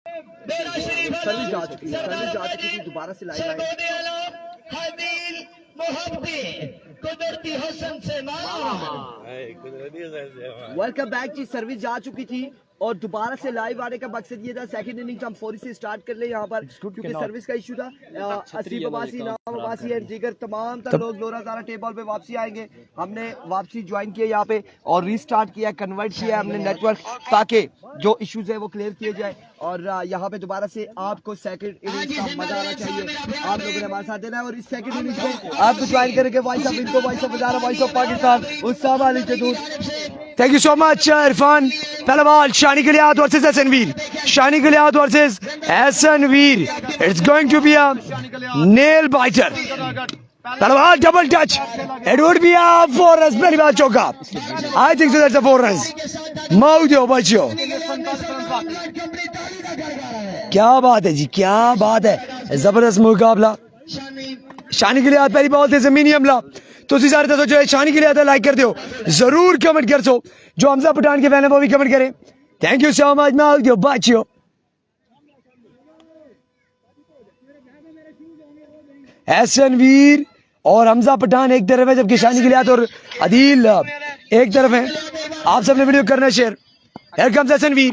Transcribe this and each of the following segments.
Service जा चुकी थी, दोबारा से लाइव आए। वेलकम बैक जी। सर्विस जा चुकी थी और दोबारा से लाइव आने का मकसद ये था सेकंड इनिंग्स हम फौरी से स्टार्ट कर ले यहाँ पर, क्योंकि सर्विस का इशू था। असीब अब्बासी, नाम अब्बासी एंड दीगर तमाम तर लोग लोरा ज़ारा टेबल पे वापसी आएंगे। हमने वापसी ज्वाइन किया यहाँ पे और रीस्टार्ट किया, कन्वर्ट किया हमने नेटवर्क, ताकि जो इश्यूज है वो क्लियर किए जाए। और यहाँ पे दोबारा से आपको सेकंड इनिंग्स का मजा आना चाहिए, आप लोगों ने हमारे साथ देना है। और इस सेकंड इनिंग्स में आपको ज्वाइन करके वॉइस ऑफ इनको, voice of Hazara, voice of Pakistan, उस्तामा अली जदूद। Thank you so much Irfan. पहला ball Shani Giliyad versus Ehsanveer, Shani Giliyad versus Ehsanveer. It's going to be a nail biter. पहला ball double touch, it would be a 4 runs. पहली बार चौका, I think so that's a 4 runs. माउदियो बच्चो, क्या बात है जी, क्या बात है, जबरदस्त मुकाबला। शानी गिलियाद पहली बॉल से जमीनी हमला। तो सारे दसो जो शानी के लिए आता लाइक कर दो, जरूर कमेंट कर सो। जो हमजा पठान के फैन है वो भी कमेंट करें। थैंक यू सो मच माउदियो बच्चो। एहसनवीर और हमजा पठान एक तरफ है, जबकि शानी गिलियाद और अदील एक तरफ है। आप सबने वीडियो करना शेयर। Here comes एहसनवीर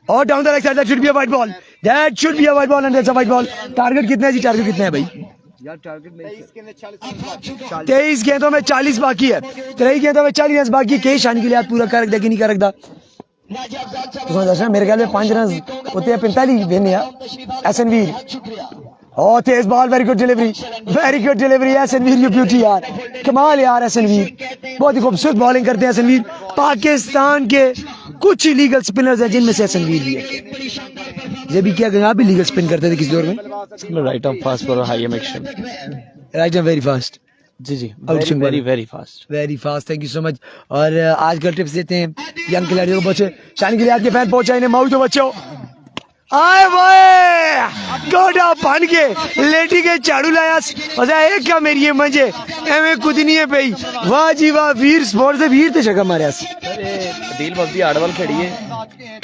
और down the right side, that should be a white ball, that should be a white ball and that's a white ball. Target कितना है जी, टारगेट कितना है भाई? यार टारगेट में 23 गेंदों में 40 बाकी है, 23 गेंदों में 40 रन बाकी है। शानी गिलियाद पूरा कर रखता कि नहीं कर रखता? तो मेरे ख्याल में 5 रन होते हैं, 45 देने एहसनवीर। और तेज ball, very good delivery, very good delivery Ehsanveer, you beauty यार, कमाल यार एहसनवीर, बहुत ही खूबसूरत बॉलिंग करते हैं एहसनवीर। पाकिस्तान के कुछ इलीगल स्पिनर्स हैं जिनमें से एहसनवीर भी है। ये भी क्या आप भी लीगल स्पिन करते थे किसी दौर में? Right arm fast for high arm action, right arm very fast. जी जी, very very fast, very fast. Thank you so much. और आजकल टिप्स देते हैं यंग खिलाड़ियों को। बच्चे शानी गिलियाद के फैन पहुंचाए माउद बच्चों, आए भाई गोडा बन के लेटी के झाड़ू लाया एक का मेरी ये मजे एवं कुछ नहीं है भाई। वाह जी वाह, वीर स्पोर्ट से वीर ते छक्का मारया सी। दिल भक्ति आडवाल खड़ी है,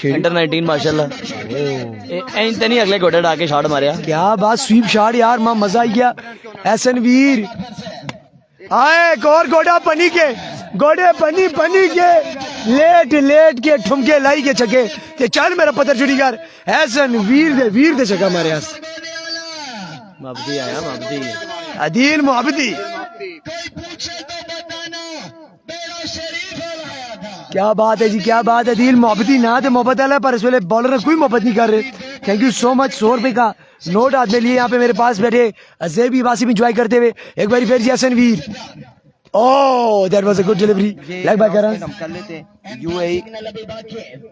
अंडर 19 माशाल्लाह। एं ते नहीं अगले गोडे डाके शॉट मारया, क्या बात, स्वीप शॉट यार, मां मजा आई गया। एहसनवीर आए एक और गोडा बनी के, गोडे बनी बनी के लेट लेट के ठुमके लाई के छके ते चल मेरा पत्थर छुड़ी कर। एहसनवीर दे छक्का मारया। मोहब्बती आया, मोहब्बती अदील मोहब्बती, क्या बात है जी, क्या बात है। दिल मोहब्बती ना थे मोहब्बत वाला, पर इस वेले बॉलर ने कोई मोहब्बत नहीं कर रहे। Thank you so much. 100 रुपए का नोट हाथ में लिए यहाँ पे मेरे पास बैठे अज़ेबी वासिम एंजॉय करते हुए। एक बार फिर Ehsanveer, oh that was a good delivery. Like बाय कर लेते हैं यूएई,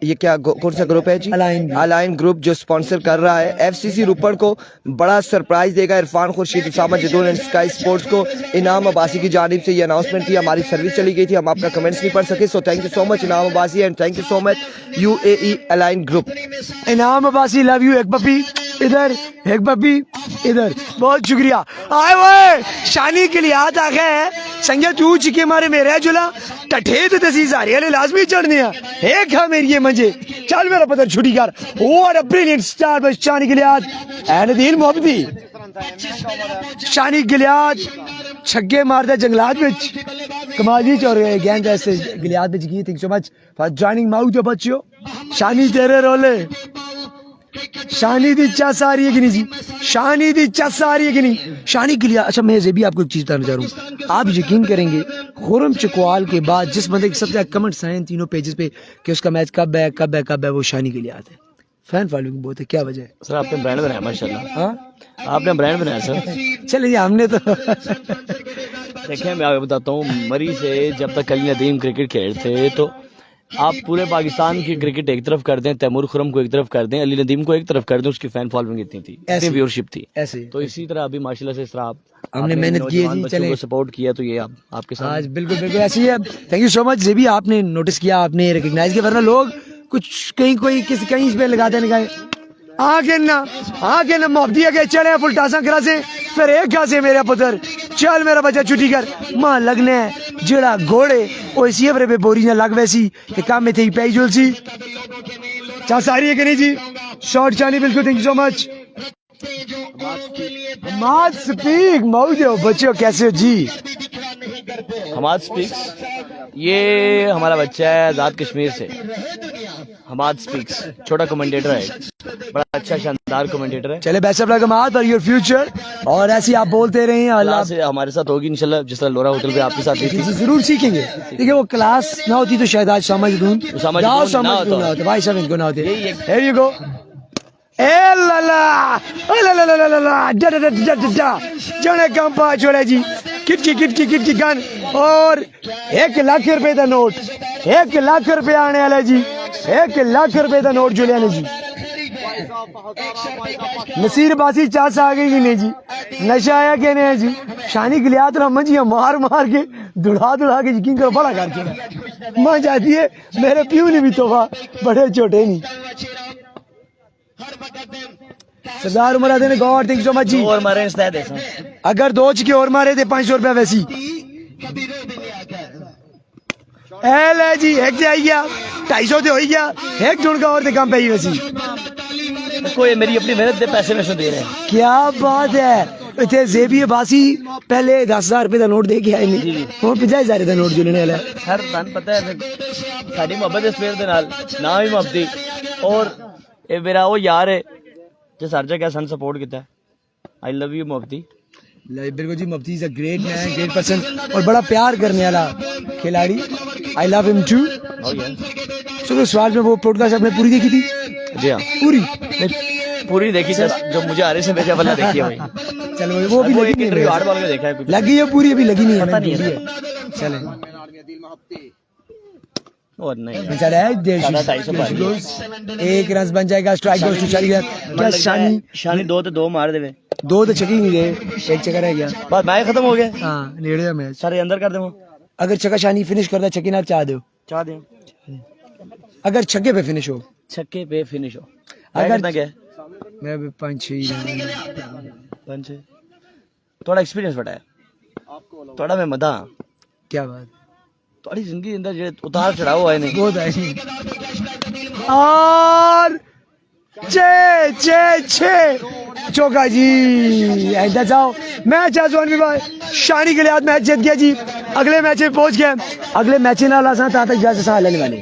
ये क्या कौन सा ग्रुप है जी? अलाइन ग्रुप, जो स्पॉन्सर कर रहा है एफसीसी रुपन को बड़ा सरप्राइज देगा। Irfan Khurshid, Usama Jadoon and Sky Sports को इनाम अब्बासी की जानिब से ये अनाउंसमेंट थी। हमारी सर्विस चली गई थी, हम आपका कमेंट्स नहीं पढ़ सके, so thank you so much Inam Abbasi and thank you so much UAE Al Ain group. Inam Abbasi, love you. एक पप्पी इधर, एक पप्पी इधर, बहुत शुक्रिया। आए वो शानी के लिए हाथ आ गए संजय, तू चिके मारे मेरे जुला टठे तो दसी सारे लाजमी चढ़ने एक है मेरी ये मजे। चल मेरा पत्थर छुटी कर। What a brilliant star by Shani Giliyad and Adeel Mohabbati. Shani Giliyad छक्के मारता जंगलात में, कमाल जी। और गेंद ऐसे गिलियाद में की। Thank so much for joining माउद बच्चों। शानी तेरे रोले, शानी दी चस आ रही है कि नहीं जी? शानी दी चस आ रही है कि नहीं? शानी के लिए अच्छा, मैं ये भी आपको एक चीज बताना चाह रहा हूँ, आप यकीन करेंगे खुरम चकवाल के बाद जिस बंदे के सबसे ज्यादा कमेंट्स आए तीनों पेजेस पे कि उसका मैच कब है कब है कब है, वो शानी के लिए आता है। फैन फॉलोइंग बहुत है, क्या वजह है? सर आपने ब्रांड बनाया माशाल्लाह। हाँ आपने ब्रांड बनाया सर। चलिए हमने तो देखिए मैं आपको बताता हूँ, मरी से जब तक अली नदीम क्रिकेट खेलते तो आप पूरे पाकिस्तान की क्रिकेट एक तरफ कर दें, तैमूर खुरम को एक तरफ कर दें, अली नदीम को एक तरफ कर दें, उसकी फैन फॉलोइंग इतनी थी, इतनी व्यूअरशिप थी ऐसे। तो इसी तरह अभी माशाल्लाह से इस तरह हमने मेहनत की है जी, चले सपोर्ट किया तो ये आपके साथ आज बिल्कुल बिल्कुल ऐसी है। Thank you so much. ये भी आपने नोटिस किया, आपने रिकग्नाइज किया, वरना लोग कुछ कहीं कोई किसी कहीं इस पे लगाते निकाय आगे ना मोहब्बती के चले फुल टासा करा से फिर एक घा से मेरा पुत्र चल मेरा बच्चा छुट्टी कर मां लगने जेड़ा घोड़े ओ इसी पे बोरी ना लग वैसी कि काम में थे पै जुलसी चा सारी है कि नहीं जी? शॉट शानी बिल्कुल, thank you so much. Hammad speak मौजो बच्चों कैसे हो जी? हमाद स्पीक्स, ये हमारा बच्चा है आजाद कश्मीर से। हमाद स्पीक्स छोटा कमेंटेटर है, बड़ा अच्छा शानदार कमेंटेटर है। चले best of luck Hammad for your future, और ऐसे ही आप बोलते रहें। अल्लाह क्लास हमारे साथ होगी इंशाल्लाह, जिस तरह लोरा होटल पे आपके साथ हुई थी। जी, जरूर सीखेंगे। देखिए वो क्लास ना होती तो शायद आज समझदून ना होता भाई साहब, इनको ना होते। Here you go. ए लाला जने कंपा छोड़े जी, किटकी गन, और 1 लाख रुपए का नोट, 1 लाख रुपए आने वाला जी, 1 लाख रुपए का नोट जो लेने जी। नसीर बासी चास आ गई कि नहीं जी, नशा आया कि नहीं जी, शानी गिलियात रहमन जी मार मार के दुड़ा के यकीन करो बड़ा करके मां जाती है। मेरे प्यू ने भी तोहफा बड़े छोटे नहीं। सरदार उमर आदे ने god thank you so much जी। और मारे दे अगर 2 चिके और मारे थे 500 रुपया वैसी। ले जी एक जा गया 250 तो हो ही गया, एक ढूंढ का और काम पे ही वैसी। कोई मेरी अपनी मेहनत दे पैसे में से दे रहे हैं। क्या बात है। इतने जेबी बासी पहले 10,000 रुपए का नोट दे के आए नहीं, वो 50,000 का नोट जो लेने वाला है। सर तन पता है साड़ी मोहब्बत इस पेड़ दे नाल ना ही मोहब्बती, और ये मेरा वो यार है जिस हर जगह सन सपोर्ट किया है। आई लव यू मोहब्बती। बिल्कुल जी, Mufti is a great man, great person, और बड़ा प्यार करने वाला खिलाड़ी। I love him too. चलो सवाल में वो पॉडकास्ट आपने पूरी देखी थी? जी हाँ पूरी देखी, जो मुझे आरे से भेजा वाला देखी है भाई। चलो वो भी लगी नहीं है, हार्ड बॉल का देखा है, लगी है पूरी, अभी लगी नहीं है, पता नहीं है। चले और नहीं चले 1 रन बन जाएगा, स्ट्राइक गोस टू चली गया। क्या शानी 2 तो 2 मार देवे, 2 तो छक्के नहीं गए, 1 छक्का रह गया, बस मैच खत्म हो गया। हाँ नेड़े मैच सारे अंदर कर दे। अगर छक्का शानी फिनिश करता छक्के ना चाह दो, चाह दे अगर छक्के पे फिनिश हो, छक्के पे फिनिश हो। अगर कितना क्या मैं 5-6 पंच थोड़ा एक्सपीरियंस बड़ा है थोड़ा मैं मदा क्या बात थोड़ी जिंदगी के अंदर जो उतार चढ़ाव है नहीं बहुत है। और 6 चौका जी, ऐसा जाओ मैच आज शानी के लिए आज मैच जीत गया जी। अगले मैच में पहुंच गए, अगले मैच ना लासा था तक जैसे लेने वाले